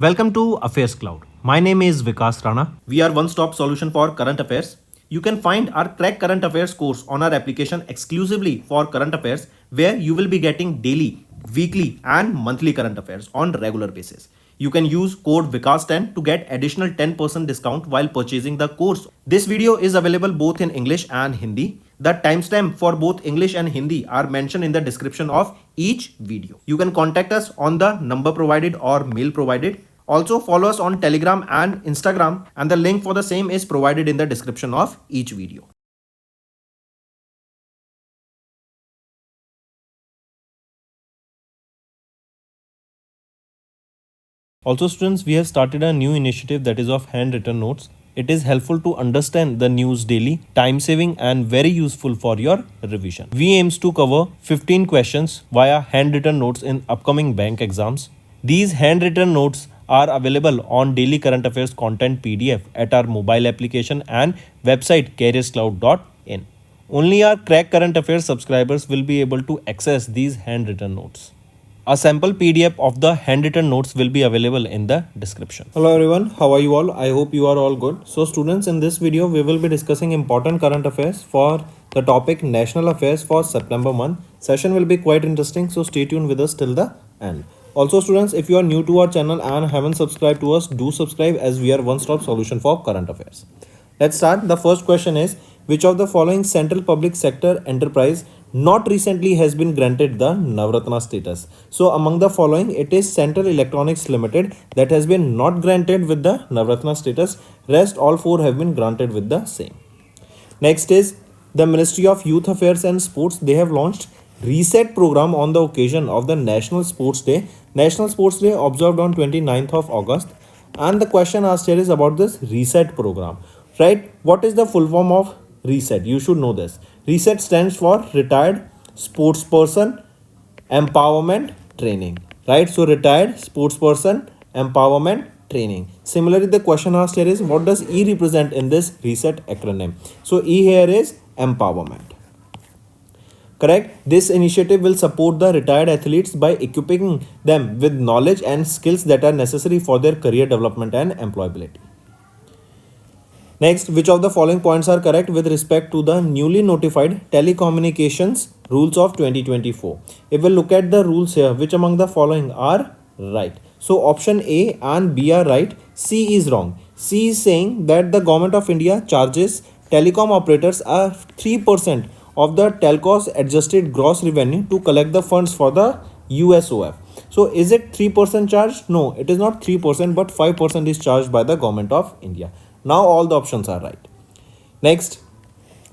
Welcome to AffairsCloud. My name is Vikas Rana. We are one-stop solution for current affairs. You can find our Crack Current Affairs course on our application exclusively for current affairs, where you will be getting daily, weekly and monthly current affairs on regular basis. You can use code VIKAS10 to get additional 10% discount while purchasing the course. This video is available both in English and Hindi. The timestamp for both English and Hindi are mentioned in the description of each video. You can contact us on the number provided or mail provided. Also follow us on Telegram and Instagram, and the link for the same is provided in the description of each video. Also students, we have started a new initiative that is of handwritten notes. It is helpful to understand the news daily, time saving and very useful for your revision. We aims to cover 15 questions via handwritten notes in upcoming bank exams. These handwritten notes are available on daily current affairs content PDF at our mobile application and website careerscloud.in. Only our Crack Current Affairs subscribers will be able to access these handwritten notes. A sample PDF of the handwritten notes will be available in the description. Hello everyone, how are you all? I hope you are all good. So students, in this video we will be discussing important current affairs for the topic National Affairs for September month. Session will be quite interesting, so stay tuned with us till the end. Also students, if you are new to our channel and haven't subscribed to us, do subscribe as we are one-stop solution for current affairs. Let's start. The first question is, which of the following central public sector enterprise not recently has been granted the Navratna status? So among the following, it is Central Electronics Limited that has been not granted with the Navratna status. Rest all four have been granted with the same. Next is the Ministry of Youth Affairs and Sports. They have launched Reset program on the occasion of the National Sports Day. National Sports Day observed on 29th of August. And the question asked here is about this Reset program. Right? What is the full form of Reset? You should know this. Reset stands for Retired Sportsperson Empowerment Training. Right? So Retired Sportsperson Empowerment Training. Similarly, the question asked here is, what does E represent in this Reset acronym? So E here is empowerment. Correct? This initiative will support the retired athletes by equipping them with knowledge and skills that are necessary for their career development and employability. Next, which of the following points are correct with respect to the newly notified telecommunications rules of 2024? If we look at the rules here, which among the following are right? So option A and B are right. C is wrong. C is saying that the government of India charges telecom operators a 3% of the telcos adjusted gross revenue to collect the funds for the USOF. So is it 3% charge? No, it is not 3%, but 5% is charged by the government of India. Now all the options are right. Next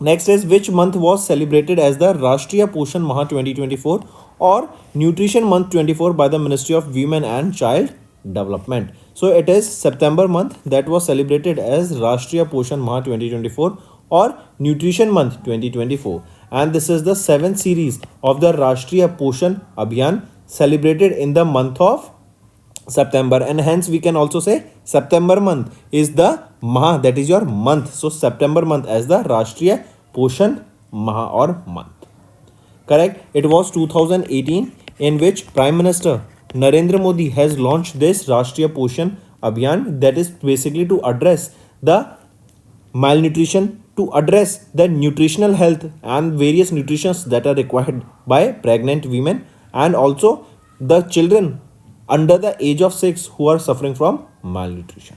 is, which month was celebrated as the Rashtriya Poshan Maha 2024 or Nutrition Month 24 by the Ministry of Women and Child Development? So it is September month that was celebrated as Rashtriya Poshan Maha 2024 or Nutrition Month 2024. And this is the 7th series of the Rashtriya Poshan Abhiyan celebrated in the month of September, and hence we can also say September month is the Maha, that is your month. So September month as the Rashtriya Poshan Maha or month. Correct? It was 2018 in which Prime Minister Narendra Modi has launched this Rashtriya Poshan Abhiyan, that is basically to address the malnutrition, to address the nutritional health and various nutritions that are required by pregnant women and also the children under the age of 6 who are suffering from malnutrition.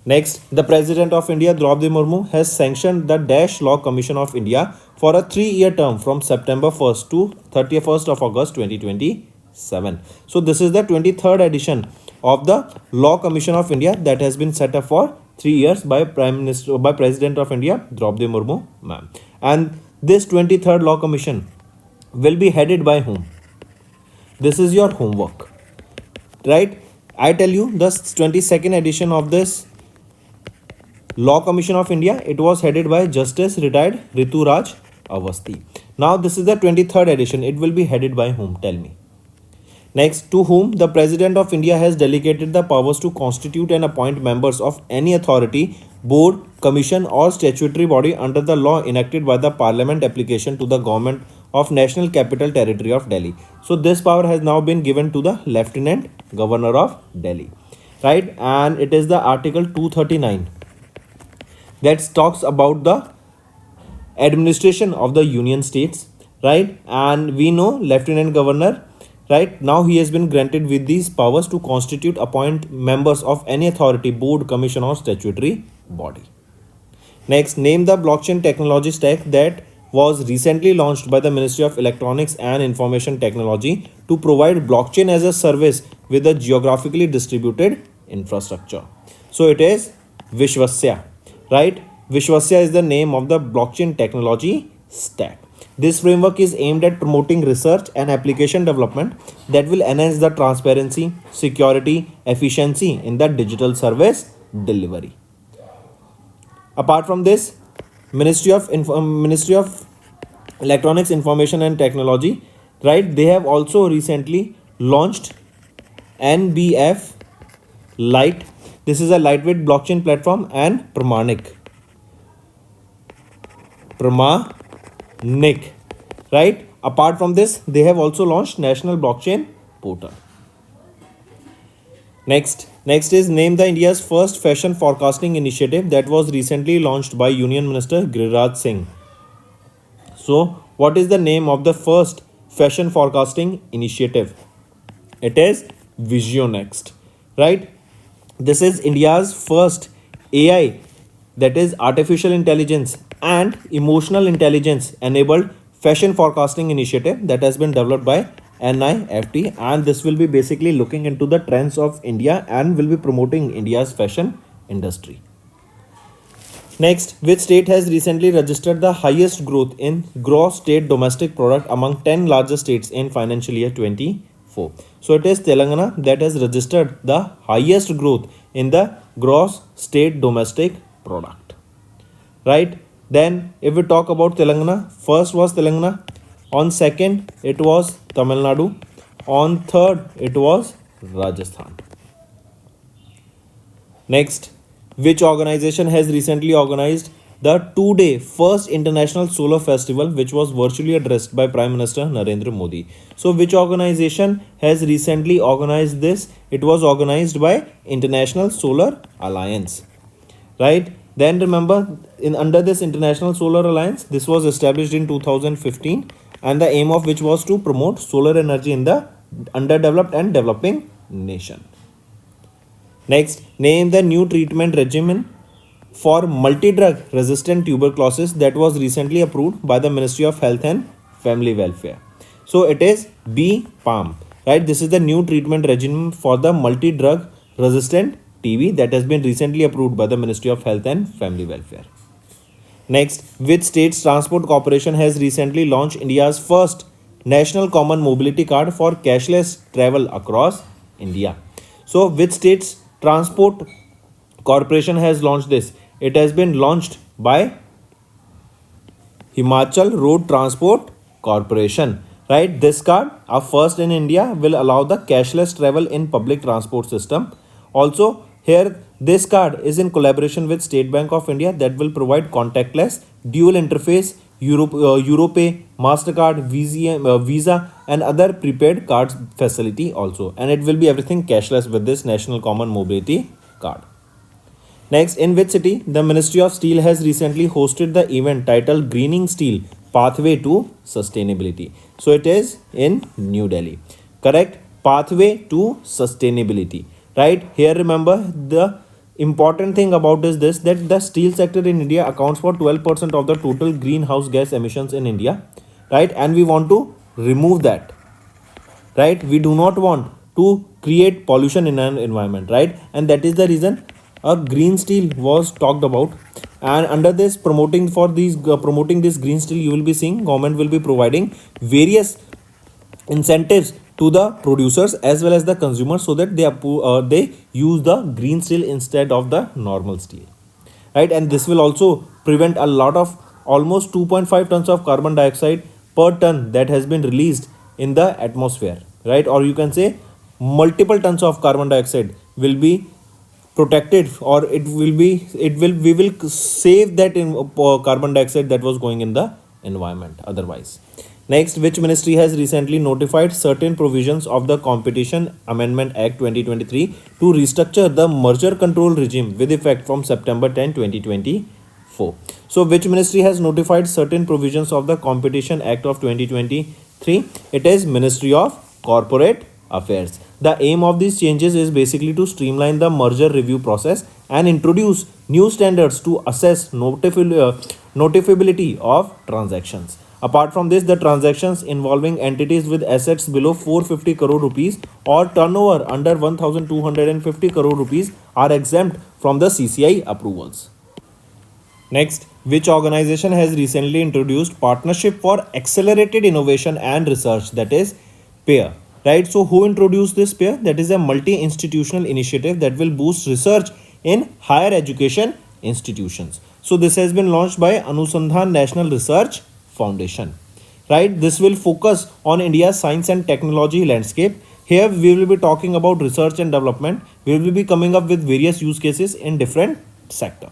Next, the President of India Draupadi Murmu has sanctioned the Dash Law Commission of India for a 3-year term from September 1st to 31st of August 2027. So this is the 23rd edition of the Law Commission of India that has been set up for 3 years by President of India Draupadi Murmu ma'am. And this 23rd Law Commission will be headed by whom? This is your homework. Right? I tell you, the 22nd edition of this Law Commission of India, it was headed by Justice Retired Ritu Raj Avasthi. Now this is the 23rd edition. It will be headed by whom? Tell me. Next, to whom the President of India has delegated the powers to constitute and appoint members of any authority, board, commission or statutory body under the law enacted by the Parliament application to the Government of National Capital Territory of Delhi. So this power has now been given to the Lieutenant Governor of Delhi. right? And it is the article 239 that talks about the administration of the union states, right? And we know lieutenant governor, right, now he has been granted with these powers to constitute, appoint members of any authority, board, commission or statutory body. Next, name the blockchain technology stack that was recently launched by the Ministry of Electronics and Information Technology to provide blockchain as a service with a geographically distributed infrastructure. So it is Vishwasya, right? Vishwasya is the name of the blockchain technology stack. This framework is aimed at promoting research and application development that will enhance the transparency, security, efficiency in the digital service delivery. Apart from this, Ministry of Electronics, Information and Technology, right? They have also recently launched NBF Lite. This is a lightweight blockchain platform, and Pramanik, right? Apart from this, they have also launched National Blockchain Portal. Next is name the India's first fashion forecasting initiative that was recently launched by Union Minister Giriraj Singh. So, what is the name of the first fashion forecasting initiative? It is Visionext, right? This is India's first AI, that is artificial intelligence and emotional intelligence enabled fashion forecasting initiative that has been developed by NIFT, and this will be basically looking into the trends of India and will be promoting India's fashion industry. Next, which state has recently registered the highest growth in gross state domestic product among 10 largest states in financial year 24? So it is Telangana that has registered the highest growth in the gross state domestic product, right? Then if we talk about Telangana, first was Telangana, on second it was Tamil Nadu, on third it was Rajasthan. Next, which organization has recently organized the 2-day first international solar festival, which was virtually addressed by Prime Minister Narendra Modi? So which organization has recently organized this? It was organized by International Solar Alliance, right? Then remember, under this International Solar Alliance, this was established in 2015, and the aim of which was to promote solar energy in the underdeveloped and developing nation. Next, name the new treatment regimen for multi-drug resistant tuberculosis that was recently approved by the Ministry of Health and Family Welfare. So it is BPAM, right? This is the new treatment regimen for the multi-drug resistant TB that has been recently approved by the Ministry of Health and Family Welfare. Next, which state's transport corporation has recently launched India's first national common mobility card for cashless travel across India? So which state's transport corporation has launched this? It has been launched by Himachal Road Transport Corporation, right? This card, our first in India, will allow the cashless travel in public transport system. Also, here this card is in collaboration with State Bank of India that will provide contactless dual interface Europay, Mastercard, Visa and other prepaid cards facility also, and it will be everything cashless with this national common mobility card. Next, in which city the Ministry of Steel has recently hosted the event titled Greening Steel Pathway to Sustainability? So it is in New Delhi. Correct? Pathway to Sustainability. Right? Here remember, the important thing about is this, that the steel sector in India accounts for 12% of the total greenhouse gas emissions in India. Right? And we want to remove that. Right? We do not want to create pollution in an environment. Right? And that is the reason a green steel was talked about, and under this promoting this green steel, you will be seeing government will be providing various incentives to the producers as well as the consumers so that they use the green steel instead of the normal steel, right? And this will also prevent a lot of almost 2.5 tons of carbon dioxide per ton that has been released in the atmosphere, right? Or you can say multiple tons of carbon dioxide will be protected, or we will save that in carbon dioxide that was going in the environment otherwise. Next, which ministry has recently notified certain provisions of the Competition Amendment Act 2023 to restructure the merger control regime with effect from September 10, 2024? So, which ministry has notified certain provisions of the Competition Act of 2023? It is Ministry of Corporate Affairs. The aim of these changes is basically to streamline the merger review process and introduce new standards to assess notifiability of transactions. Apart from this, the transactions involving entities with assets below 450 crore rupees or turnover under 1250 crore rupees are exempt from the CCI approvals. Next, which organization has recently introduced partnership for accelerated innovation and research, that is PAIR, right? So who introduced this PAIR? That is a multi-institutional initiative that will boost research in higher education institutions. So this has been launched by Anusandhan National Research Foundation, right? This will focus on India's science and technology landscape. Here we will be talking about research and development. We will be coming up with various use cases in different sector.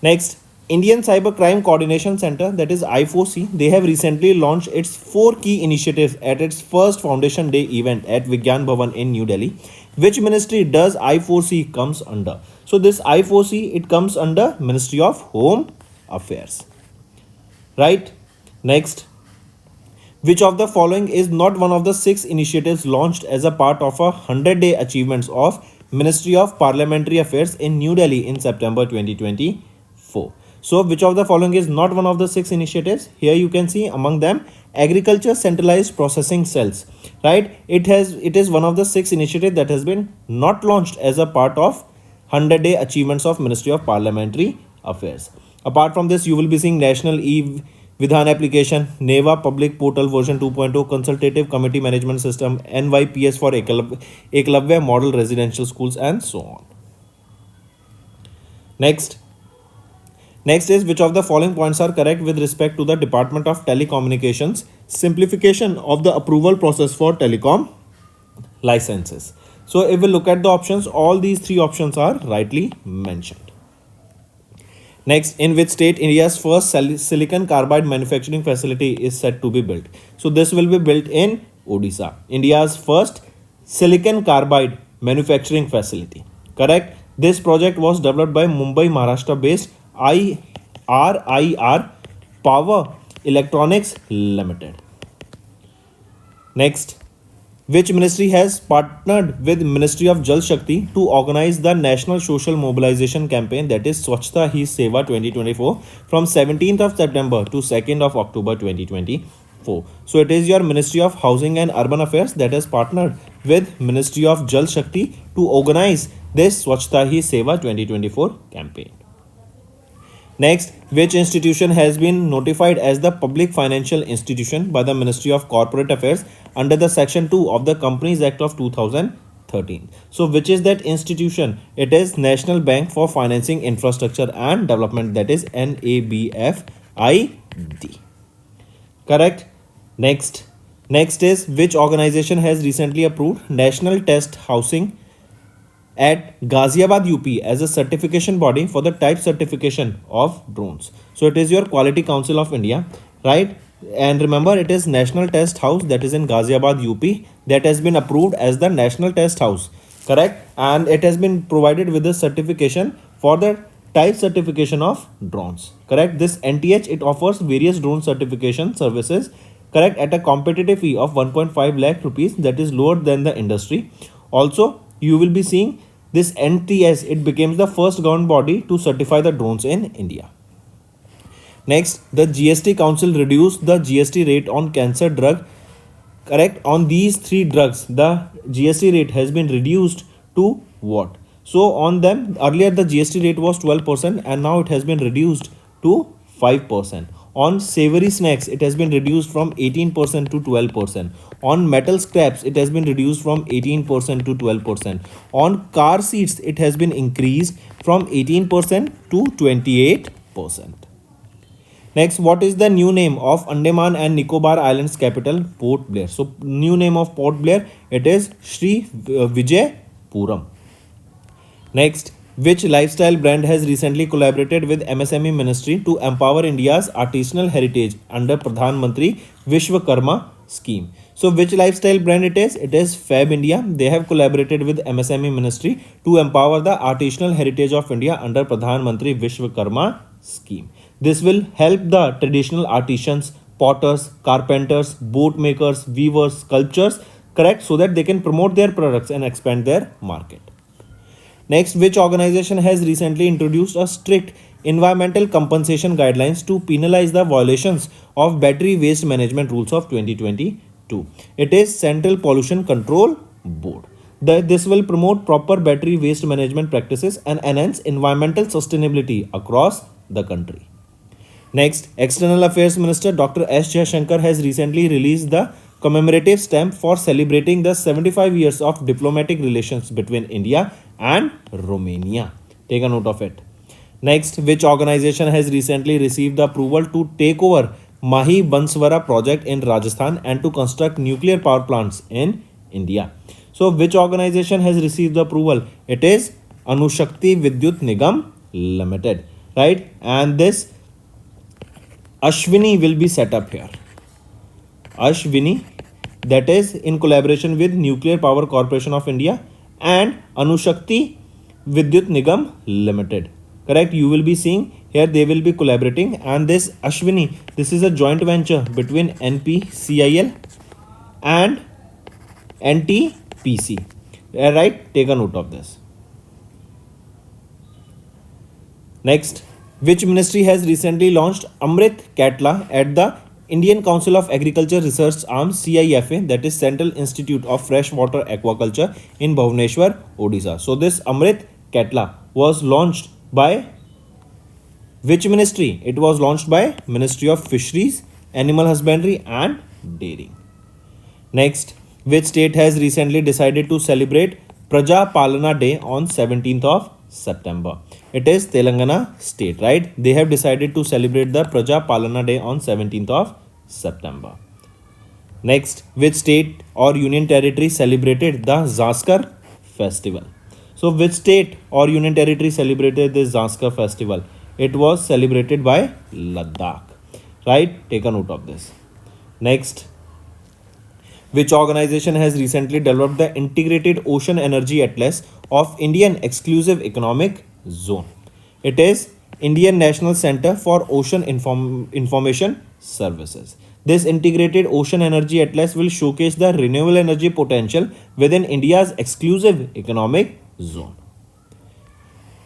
Next, Indian Cybercrime Coordination Center, that is I4C, they have recently launched its 4 key initiatives at its first Foundation Day event at Vigyan Bhavan in New Delhi. Which ministry does I4C comes under? So this I4C, it comes under Ministry of Home Affairs, right? Next, which of the following is not one of the 6 initiatives launched as a part of a 100-day achievements of Ministry of Parliamentary Affairs in New Delhi in September 2024? So which of the following is not one of the 6 initiatives? Here you can see among them agriculture centralized processing cells, right? It is one of the 6 initiatives that has been not launched as a part of 100-day achievements of Ministry of Parliamentary Affairs. Apart from this, you will be seeing National E-Vidhan application, NEVA Public Portal version 2.0, Consultative Committee Management System, NYPS for Eklavya Model Residential Schools, and so on. Next is which of the following points are correct with respect to the Department of Telecommunications simplification of the approval process for telecom licenses. So if we look at the options, all these 3 options are rightly mentioned. Next, in which state India's first silicon carbide manufacturing facility is set to be built? So this will be built in Odisha, India's first silicon carbide manufacturing facility. Correct. This project was developed by Mumbai, Maharashtra based IRIR Power Electronics Limited. Next, which ministry has partnered with Ministry of Jal Shakti to organize the national social mobilization campaign, that is Swachhta Hi Seva 2024 from 17th of September to 2nd of October 2024? So it is your Ministry of Housing and Urban Affairs that has partnered with Ministry of Jal Shakti to organize this Swachhta Hi Seva 2024 campaign. Next, which institution has been notified as the public financial institution by the Ministry of Corporate Affairs under the Section 2 of the Companies Act of 2013? So which is that institution? It is National Bank for Financing Infrastructure and Development, that is NABFID. Correct. Next is which organization has recently approved National Test Housing at Ghaziabad UP as a certification body for the type certification of drones? So it is your Quality Council of India, right? And remember, it is National Test House that is in Ghaziabad UP that has been approved as the National Test House, correct? And it has been provided with the certification for the type certification of drones, correct? This NTH, it offers various drone certification services, correct, at a competitive fee of 1.5 lakh rupees, that is lower than the industry. Also, you will be seeing this NTS, it becomes the first government body to certify the drones in India. Next, the GST Council reduced the GST rate on cancer drug, correct? On these 3 drugs, the GST rate has been reduced to what? So on them, earlier the GST rate was 12% and now it has been reduced to 5%. On savory snacks, it has been reduced from 18% to 12%. On metal scraps, it has been reduced from 18% to 12%. On car seats, it has been increased from 18% to 28%. Next, what is the new name of Andaman and Nicobar Islands capital? Port Blair. So new name of Port Blair, it is Sri Vijaypuram. Next, Which lifestyle brand has recently collaborated with MSME Ministry to empower India's artisanal heritage under Pradhan Mantri Vishwakarma scheme? So which lifestyle brand it is? It is Fab India. They have collaborated with MSME Ministry to empower the artisanal heritage of India under Pradhan Mantri Vishwakarma scheme. This will help the traditional artisans, potters, carpenters, boat makers, weavers, sculptors, correct, so that they can promote their products and expand their market. Next, which organization has recently introduced a strict environmental compensation guidelines to penalize the violations of battery waste management rules of 2022? It is Central Pollution Control Board. This will promote proper battery waste management practices and enhance environmental sustainability across the country. Next, External Affairs Minister Dr. S. Jaishankar has recently released the commemorative stamp for celebrating the 75 years of diplomatic relations between India and Romania. Take a note of it. Next, which organization has recently received the approval to take over Mahi Banswara project in Rajasthan and to construct nuclear power plants in India? So, which organization has received the approval? It is Anushakti Vidyut Nigam Limited, right? And this Ashwini will be set up here. Ashwini, that is in collaboration with Nuclear Power Corporation of India and Anushakti Vidyut Nigam Limited. Correct? You will be seeing here they will be collaborating, and this Ashwini, this is a joint venture between NPCIL and NTPC. Right? Take a note of this. Next, which ministry has recently launched Amrit Katla at the Indian Council of Agriculture Research Arm CIFA, that is Central Institute of Freshwater Aquaculture in Bhubaneswar, Odisha. So this Amrit Katla was launched by which ministry? It was launched by Ministry of Fisheries, Animal Husbandry and Dairying. Next, which state has recently decided to celebrate Praja Palana Day on 17th of September? It is Telangana state, right? They have decided to celebrate the Praja Palana Day on 17th of September. Next, which state or union territory celebrated the Zanskar festival? So, which state or union territory celebrated this Zanskar festival? It was celebrated by Ladakh, right? Take a note of this. Next, which organization has recently developed the Integrated Ocean Energy Atlas of Indian Exclusive Economic Zone? It is Indian National Center for Ocean Information Services. This Integrated Ocean Energy Atlas will showcase the renewable energy potential within India's exclusive economic zone.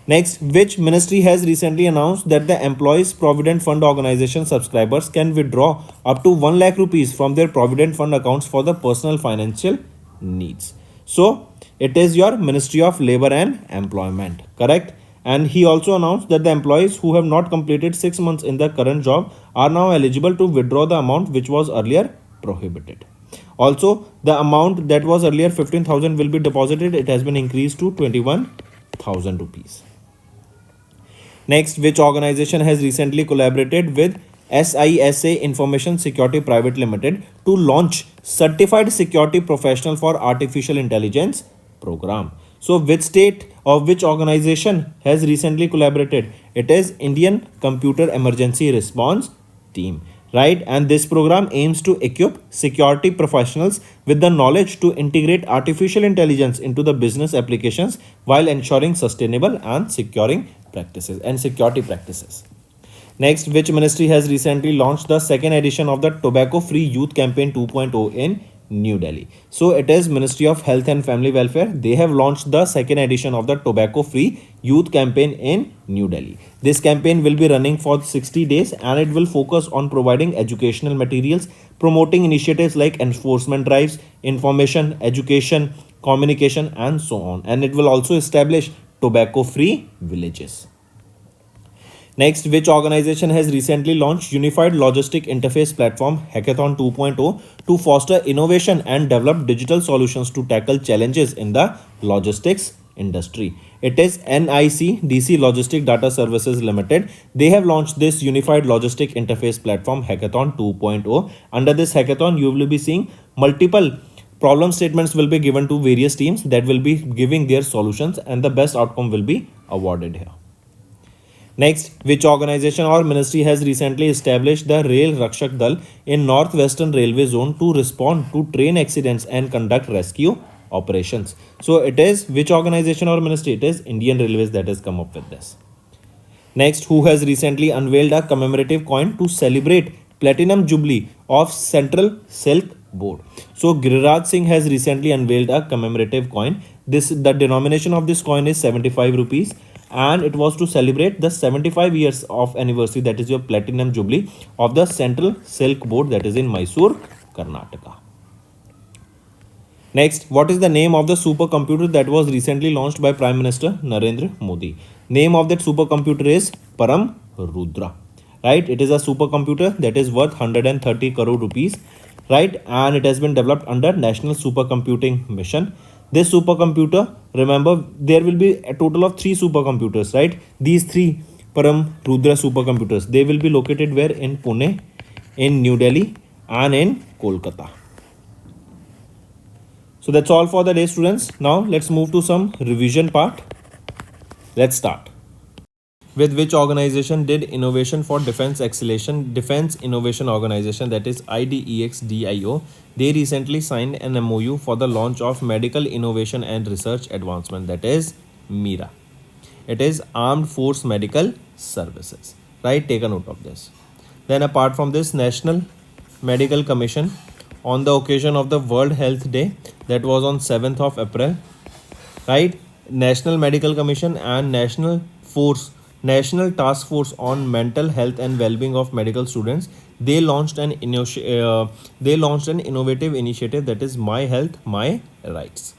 Next, which ministry has recently announced that the Employees Provident Fund Organization subscribers can withdraw up to 1 lakh rupees from their Provident Fund accounts for the personal financial needs? So, it is your Ministry of Labor and Employment, correct? And he also announced that the employees who have not completed 6 months in their current job are now eligible to withdraw the amount which was earlier prohibited. Also, the amount that was earlier 15,000 will be deposited. It has been increased to 21,000 rupees. Next, which organization has recently collaborated with SISA Information Security Private Limited to launch Certified Security Professional for Artificial Intelligence program? So, which state or which organization has recently collaborated? It is Indian Computer Emergency Response Team, right? And this program aims to equip security professionals with the knowledge to integrate artificial intelligence into the business applications while ensuring sustainable and securing practices and security practices. Next, which ministry has recently launched the second edition of the Tobacco Free Youth Campaign 2.0 in New Delhi? So it is Ministry of Health and Family Welfare. They have launched the second edition of the Tobacco Free Youth Campaign in New Delhi. This campaign will be running for 60 days and it will focus on providing educational materials, promoting initiatives like enforcement drives, information, education, communication and so on. And it will also establish tobacco-free villages. Next, which organization has recently launched Unified Logistic Interface Platform Hackathon 2.0 to foster innovation and develop digital solutions to tackle challenges in the logistics industry? It is NIC DC Logistic Data Services Limited. They have launched this Unified Logistic Interface Platform Hackathon 2.0. Under this hackathon, you will be seeing multiple Problem statements will be given to various teams that will be giving their solutions, and the best outcome will be awarded here. Next, which organization or ministry has recently established the Rail Rakshak Dal in Northwestern Railway Zone to respond to train accidents and conduct rescue operations? So it is which organization or ministry? It is Indian Railways that has come up with this. Next, who has recently unveiled a commemorative coin to celebrate Platinum Jubilee of Central Silk Board? So Giriraj Singh has recently unveiled a commemorative coin. The denomination of this coin is 75 rupees, and it was to celebrate the 75 years of anniversary, that is your Platinum Jubilee of the Central Silk Board, that is in Mysore, Karnataka. Next, what is the name of the supercomputer that was recently launched by Prime Minister Narendra Modi? Name of that supercomputer is Param Rudra. Right? It is a supercomputer that is worth 130 crore rupees. Right? And it has been developed under National Supercomputing Mission. This supercomputer, remember, there will be a total of 3 supercomputers. Right? These 3 Param Rudra supercomputers, they will be located where? In Pune, in New Delhi, and in Kolkata. So that's all for the day, students. Now let's move to some revision part. Let's start. With which organization did Innovation for Defense Acceleration, Defense Innovation Organization, that is IDEXDIO, they recently signed an MOU for the launch of Medical Innovation and Research Advancement, that is MIRA. It is Armed Force Medical Services. Right? Take a note of this. Then apart from this, National Medical Commission, on the occasion of the World Health Day, that was on 7th of April, right? National Medical Commission and National Task Force on Mental Health and Well-being of Medical Students, they launched an innovative initiative, that is My Health, My Rights.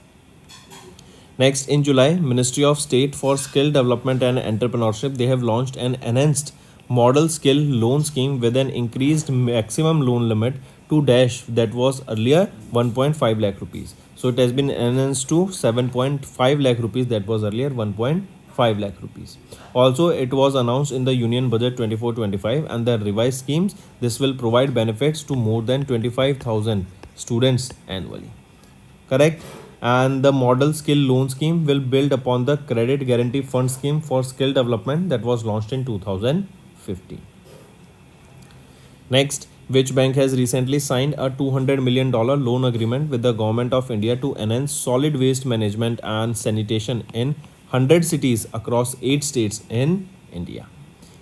Next, in July, Ministry of State for Skill Development and Entrepreneurship, they have launched an enhanced model skill loan scheme with an increased maximum loan limit to dash that was earlier 1.5 lakh rupees. So it has been enhanced to 7.5 lakh rupees, that was earlier 1.5 lakh rupees. Also, it was announced in the Union Budget 24-25, and the revised schemes, this will provide benefits to more than 25,000 students annually. Correct? And the model skill loan scheme will build upon the credit guarantee fund scheme for skill development that was launched in 2015. Next, which bank has recently signed a $200 million loan agreement with the Government of India to enhance solid waste management and sanitation in 100 cities across 8 states in India?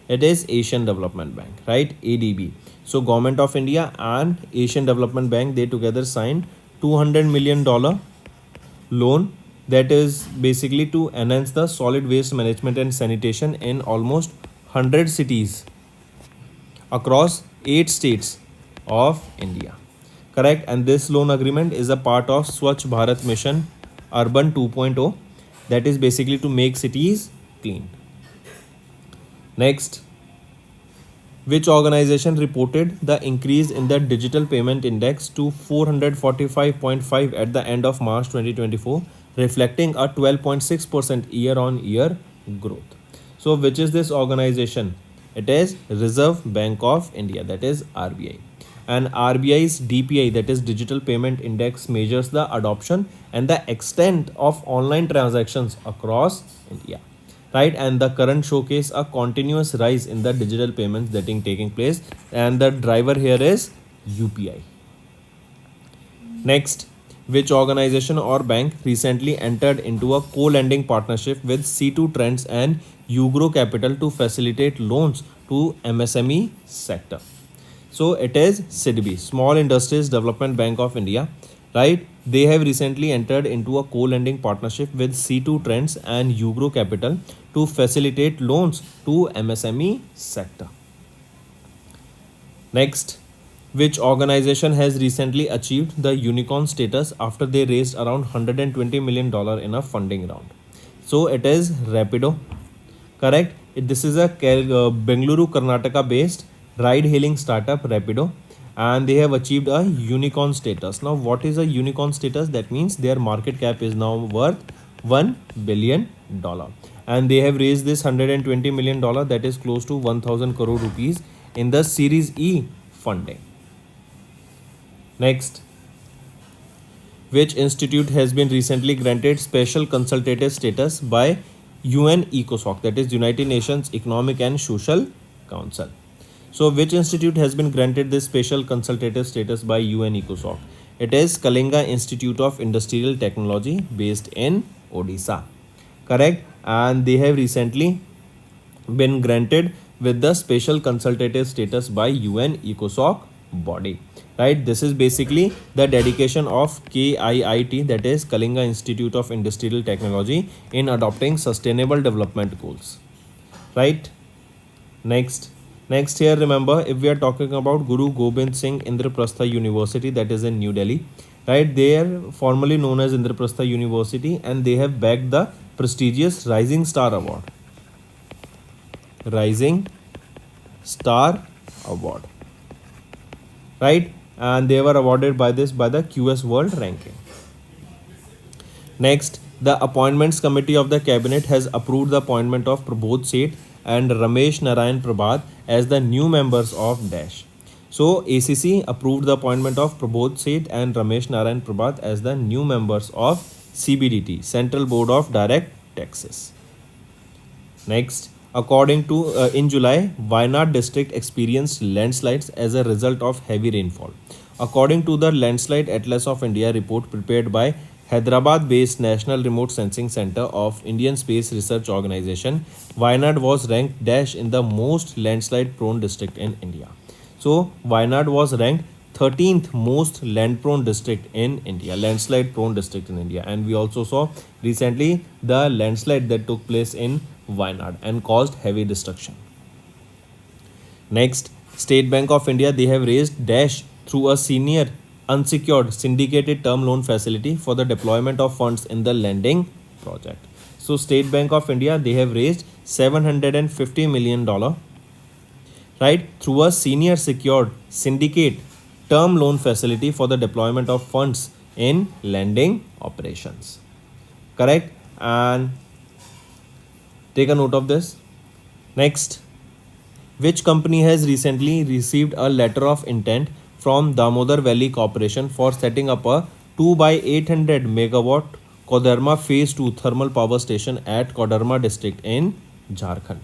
It is Asian Development Bank, right? ADB. So Government of India and Asian Development Bank, they together signed $200 million loan that is basically to enhance the solid waste management and sanitation in almost 100 cities across 8 states of India. Correct? And this loan agreement is a part of Swachh Bharat Mission Urban 2.0, that is basically to make cities clean. Next, which organization reported the increase in the digital payment index to 445.5 at the end of March 2024, reflecting a 12.6% year-on-year growth? So which is this organization? It is Reserve Bank of India, that is RBI. And RBI's DPI, that is Digital Payment Index, measures the adoption and the extent of online transactions across India. Right? And the current showcase a continuous rise in the digital payments that is taking place, and the driver here is UPI. Next, which organization or bank recently entered into a co-lending partnership with C2 Trends and Ugro Capital to facilitate loans to MSME sector? So it is SIDBI, Small Industries Development Bank of India, right? They have recently entered into a co-lending partnership with C2 Trends and Ugro Capital to facilitate loans to MSME sector. Next, which organization has recently achieved the unicorn status after they raised around $120 million in a funding round? So it is Rapido. Correct? This is a Bengaluru, Karnataka based ride-hailing startup Rapido, and they have achieved a unicorn status. Now, what is a unicorn status? That means their market cap is now worth $1 billion, and they have raised this $120 million, that is close to 1,000 crore rupees in the Series E funding. Next, Which institute has been recently granted special consultative status by UN ECOSOC, that is United Nations Economic and Social Council? So, which institute has been granted this special consultative status by UN ECOSOC? It is Kalinga Institute of Industrial Technology based in Odisha. Correct? And they have recently been granted with the special consultative status by UN ECOSOC body. Right? This is basically the dedication of KIIT, that is Kalinga Institute of Industrial Technology, in adopting sustainable development goals. Right? Next here, remember, if we are talking about Guru Gobind Singh Indraprastha University, that is in New Delhi, right? They are formerly known as Indraprastha University, and they have bagged the prestigious Rising Star Award. Rising Star Award, right? And they were awarded by the QS World Ranking. Next, the Appointments Committee of the Cabinet has approved the appointment of Prabodh Seth and Ramesh Narayan Prabhat as the new members of Dash. So, ACC approved the appointment of Prabodh Seth and Ramesh Narayan Prabhat as the new members of CBDT, Central Board of Direct Taxes. Next, according to in July, Wayanad district experienced landslides as a result of heavy rainfall. According to the Landslide Atlas of India report prepared by Hyderabad-based National Remote Sensing Center of Indian Space Research Organization, Wayanad was ranked dash in the most landslide-prone district in India. So, Wayanad was ranked 13th most land-prone district in India, landslide-prone district in India. And we also saw recently the landslide that took place in Wayanad and caused heavy destruction. Next, State Bank of India, they have raised dash through a senior unsecured syndicated term loan facility for the deployment of funds in the lending project. So, State Bank of India, they have raised $750 million, right, through a senior secured syndicate term loan facility for the deployment of funds in lending operations. Correct? And take a note of this. Next, which company has recently received a letter of intent from Damodar Valley Corporation for setting up a 2 by 800 megawatt Koderma Phase 2 thermal power station at Koderma district in Jharkhand?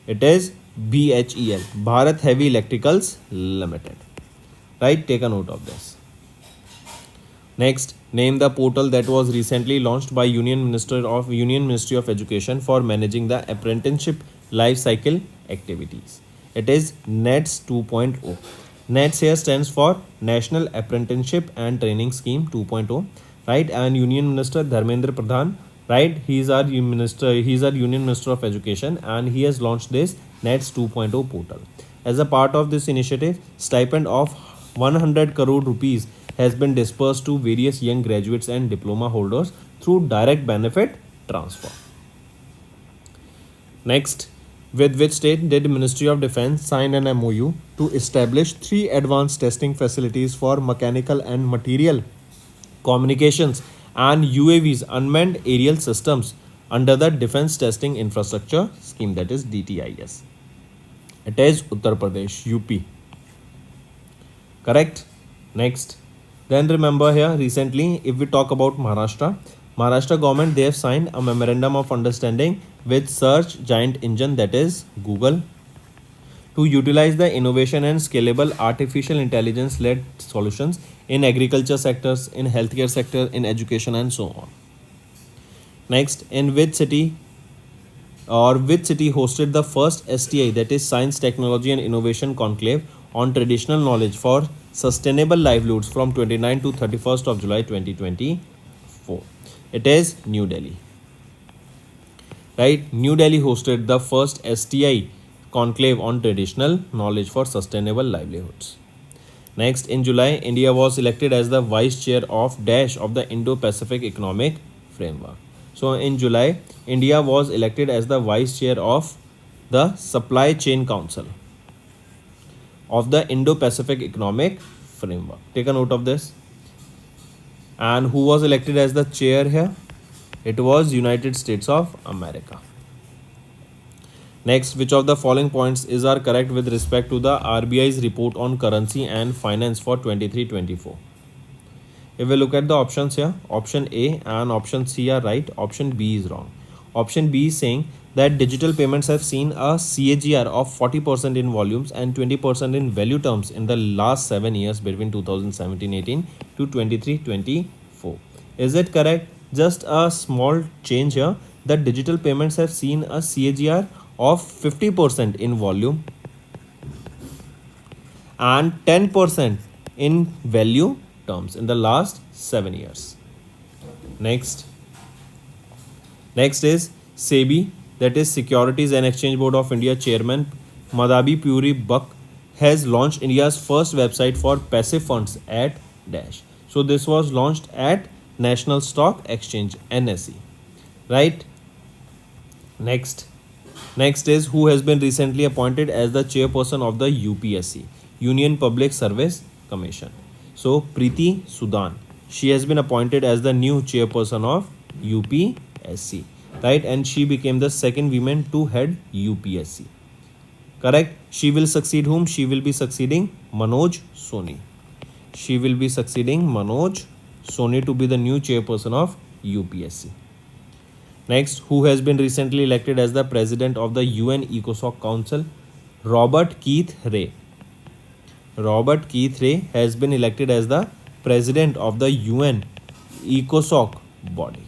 It is BHEL, Bharat Heavy Electricals Limited. Right? Take a note of this. Next, name the portal that was recently launched by Union Ministry of Education for managing the apprenticeship life cycle activities. It is NETS 2.0. NETS here stands for National Apprenticeship and Training Scheme 2.0, right? And Union Minister Dharmendra Pradhan, right? He is our Union Minister of Education, and he has launched this NETS 2.0 portal. As a part of this initiative, stipend of 100 crore rupees has been dispersed to various young graduates and diploma holders through direct benefit transfer. Next, with which state did Ministry of Defence sign an MOU to establish 3 advanced testing facilities for mechanical and material communications and UAVs unmanned aerial systems under the Defence Testing Infrastructure Scheme, that is DTIS? It is Uttar Pradesh, UP. Correct? Next, then remember here recently, if we talk about Maharashtra government, they have signed a memorandum of understanding with search giant engine, that is Google, to utilize the innovation and scalable artificial intelligence led solutions in agriculture sectors, in healthcare sector, in education and so on. Next, in which city hosted the first STI, that is Science, Technology and Innovation Conclave on Traditional Knowledge for Sustainable Livelihoods from 29 to 31st of July 2024? It is New Delhi. Right? New Delhi hosted the first STI conclave on traditional knowledge for sustainable livelihoods. Next, in July, India was elected as the vice chair of Dash of the Indo-Pacific Economic Framework. So, in July, India was elected as the vice chair of the Supply Chain Council of the Indo-Pacific Economic Framework. Take a note of this. And who was elected as the chair here? It was United States of America. Next, which of the following points are correct with respect to the RBI's report on currency and finance for 23-24? If we look at the options here, option A and option C are right, option B is wrong. Option B is saying that digital payments have seen a CAGR of 40% in volumes and 20% in value terms in the last 7 years between 2017-18 to 23-24. Is it correct? Just a small change here, that digital payments have seen a CAGR of 50% in volume and 10% in value terms in the last 7 years. Next is SEBI, that is Securities and Exchange Board of India chairman Madhabi Puri Buck has launched India's first website for passive funds at dash. So this was launched at National Stock Exchange, NSE, right? Next is who has been recently appointed as the chairperson of the UPSC, Union Public Service Commission. So Preeti Sudan, she has been appointed as the new chairperson of UPSC, right? And she became the second woman to head UPSC. Correct? She will succeed whom? She will be succeeding Manoj Soni. She will be succeeding Manoj Soni to be the new chairperson of UPSC. Next, who has been recently elected as the president of the UN ECOSOC Council? Robert Keith Ray. Robert Keith Ray has been elected as the president of the UN ECOSOC body.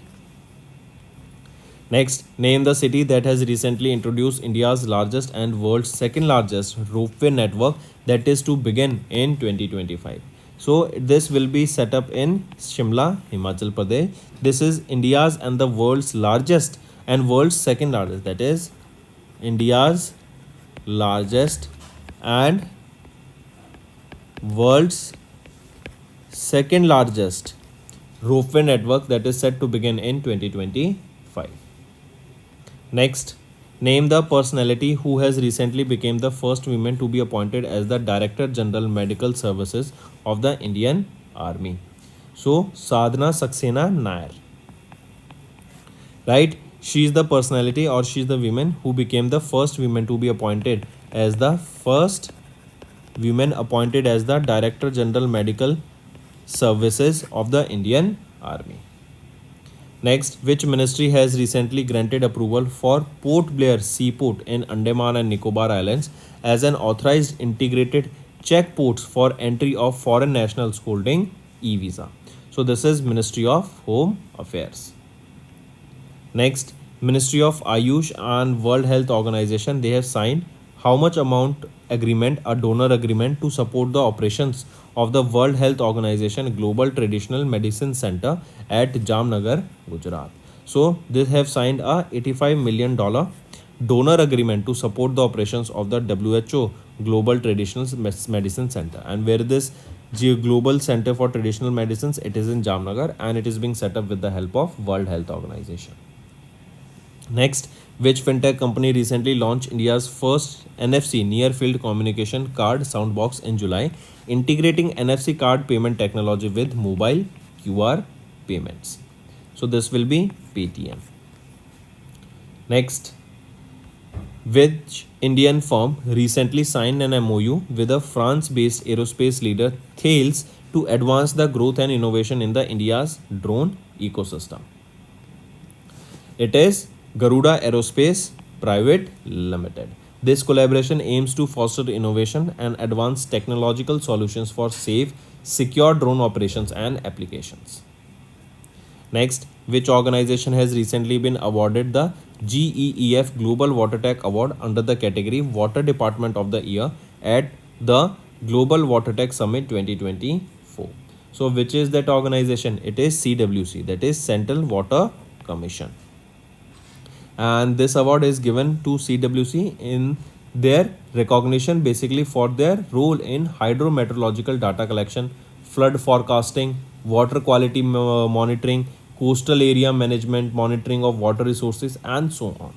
Next, name the city that has recently introduced India's largest and world's second largest ropeway network that is to begin in 2025. So this will be set up in Shimla, Himachal Pradesh. This is India's and the world's largest and world's second largest, that is India's largest and world's second largest ropeway network that is set to begin in 2025. Next, name the personality who has recently become the first woman to be appointed as the Director General Medical Services of the Indian Army. So Sadhana Saxena Nair, right? She is the personality, or she is the woman who became the first woman to be appointed as the first women appointed as the Director General Medical Services of the Indian Army. Next, which ministry has recently granted approval for Port Blair Seaport in Andaman and Nicobar Islands as an authorized integrated check ports for entry of foreign nationals holding e-visa? So this is Ministry of Home Affairs. Next, Ministry of Ayush and World Health Organization, they have signed how much amount agreement, a donor agreement to support the operations of the World Health Organization Global Traditional Medicine Center at Jamnagar, Gujarat. So they have signed a $85 million donor agreement to support the operations of the WHO Global Traditional Medicine Center. And where this Global Center for Traditional Medicines, it is in Jamnagar, and it is being set up with the help of World Health Organization. Next, which fintech company recently launched India's first NFC near field communication card soundbox in July, integrating NFC card payment technology with mobile QR payments? So this will be Paytm. Next, which Indian firm recently signed an MOU with a France-based aerospace leader Thales to advance the growth and innovation in the India's drone ecosystem? It is Garuda Aerospace Private Limited. This collaboration aims to foster innovation and advance technological solutions for safe, secure drone operations and applications. Next, which organization has recently been awarded the GEEF Global Water Tech Award under the category Water Department of the Year at the Global Water Tech Summit 2024? So which is that organization? It is CWC, that is Central Water Commission. And this award is given to CWC in their recognition basically for their role in hydrometeorological data collection, flood forecasting, water quality monitoring, coastal area management, monitoring of water resources, and so on.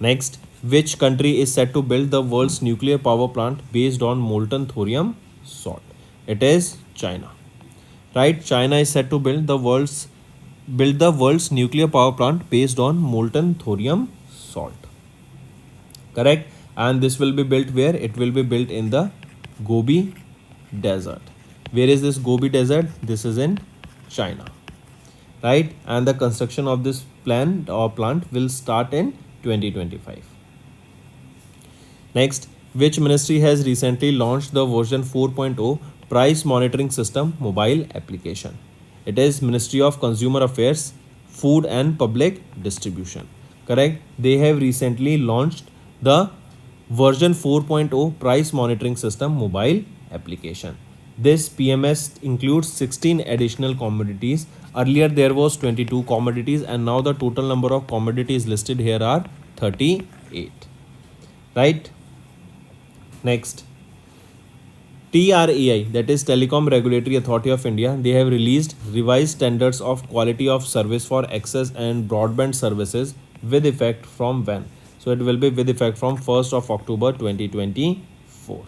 Next, which country is set to build the world's nuclear power plant based on molten thorium salt? It is China, right? China is set to build the world's nuclear power plant based on molten thorium salt. Correct? And this will be built where? It will be built in the Gobi Desert. Where is this Gobi Desert? This is in China, right? And the construction of this plant will start in 2025. Next, which ministry has recently launched the version 4.0 price monitoring system mobile application? It is Ministry of Consumer Affairs, Food and Public Distribution. Correct? They have recently launched the version 4.0 price monitoring system mobile application. This PMS includes 16 additional commodities. Earlier there was 22 commodities and now the total number of commodities listed here are 38. Right? Next, TRAI, that is Telecom Regulatory Authority of India, they have released revised standards of quality of service for access and broadband services with effect from when? So it will be with effect from 1st of October 2024.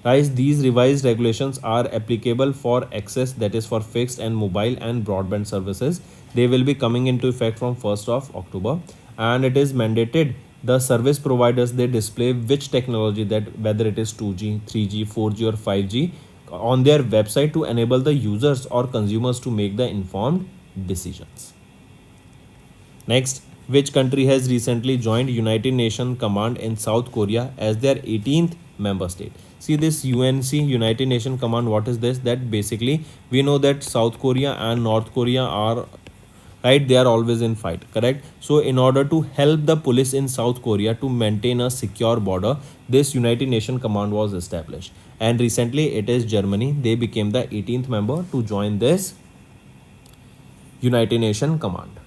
Guys, these revised regulations are applicable for access, that is for fixed and mobile and broadband services. They will be coming into effect from 1st of October, and it is mandated the service providers they display which technology, that whether it is 2G, 3G, 4G or 5G on their website to enable the users or consumers to make the informed decisions. Next, which country has recently joined United Nations Command in South Korea as their 18th member state? See this UNC, United Nations Command, what is this? That basically we know that South Korea and North Korea are, right, they are always in fight, correct? So in order to help the police in South Korea to maintain a secure border, this United Nations Command was established, and recently it is Germany, they became the 18th member to join this United Nations Command.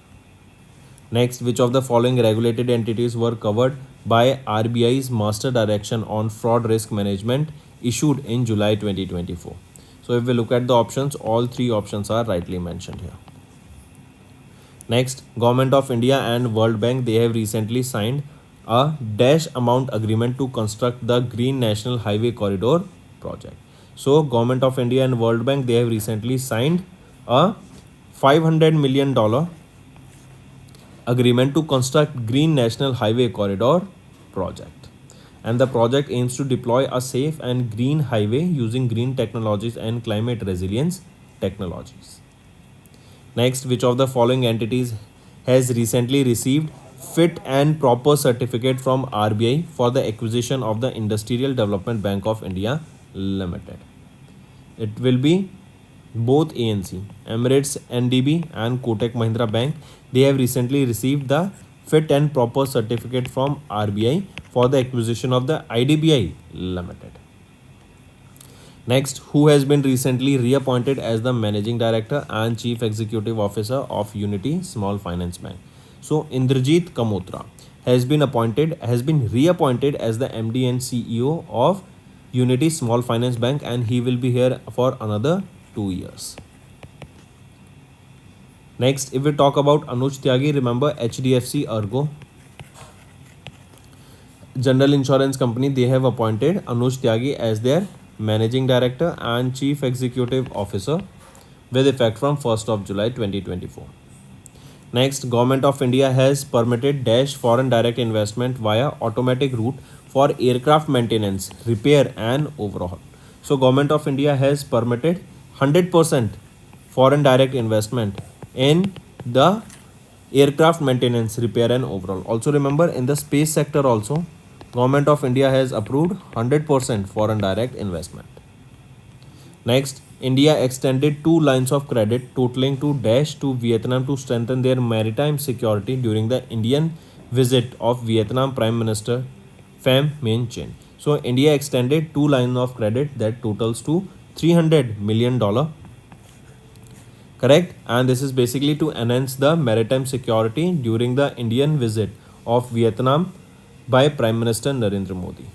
Next, which of the following regulated entities were covered by RBI's Master Direction on Fraud Risk Management issued in July 2024? So if we look at the options, all three options are rightly mentioned here. Next, Government of India and World Bank, they have recently signed a dash amount agreement to construct the Green National Highway Corridor project. So Government of India and World Bank, they have recently signed a $500 million agreement to construct Green National Highway Corridor project. And the project aims to deploy a safe and green highway using green technologies and climate resilience technologies. Next, which of the following entities has recently received fit and proper certificate from RBI for the acquisition of the Industrial Development Bank of India Limited? It will be both ANC, Emirates NDB and Kotak Mahindra Bank. They have recently received the fit and proper certificate from RBI for the acquisition of the IDBI Limited. Next, who has been recently reappointed as the Managing Director and Chief Executive Officer of Unity Small Finance Bank? So Indrajit Kamotra has been reappointed as the MD and CEO of Unity Small Finance Bank, and he will be here for another 2 years. Next, if we talk about Anuj Tyagi, remember HDFC Ergo General Insurance Company, they have appointed Anuj Tyagi as their Managing Director and Chief Executive Officer with effect from 1st of July 2024. Next, Government of India has permitted dash foreign direct investment via automatic route for aircraft maintenance, repair and overhaul. So Government of India has permitted 100% foreign direct investment in the aircraft maintenance, repair and overhaul. Also remember, in the space sector also, Government of India has approved 100% foreign direct investment. Next, India extended 2 lines of credit totaling to dash to Vietnam to strengthen their maritime security during the Indian visit of Vietnam Prime Minister Pham Minh Chinh. So India extended 2 lines of credit that totals to $300 million. Correct? And this is basically to enhance the maritime security during the Indian visit of Vietnam by Prime Minister Narendra Modi.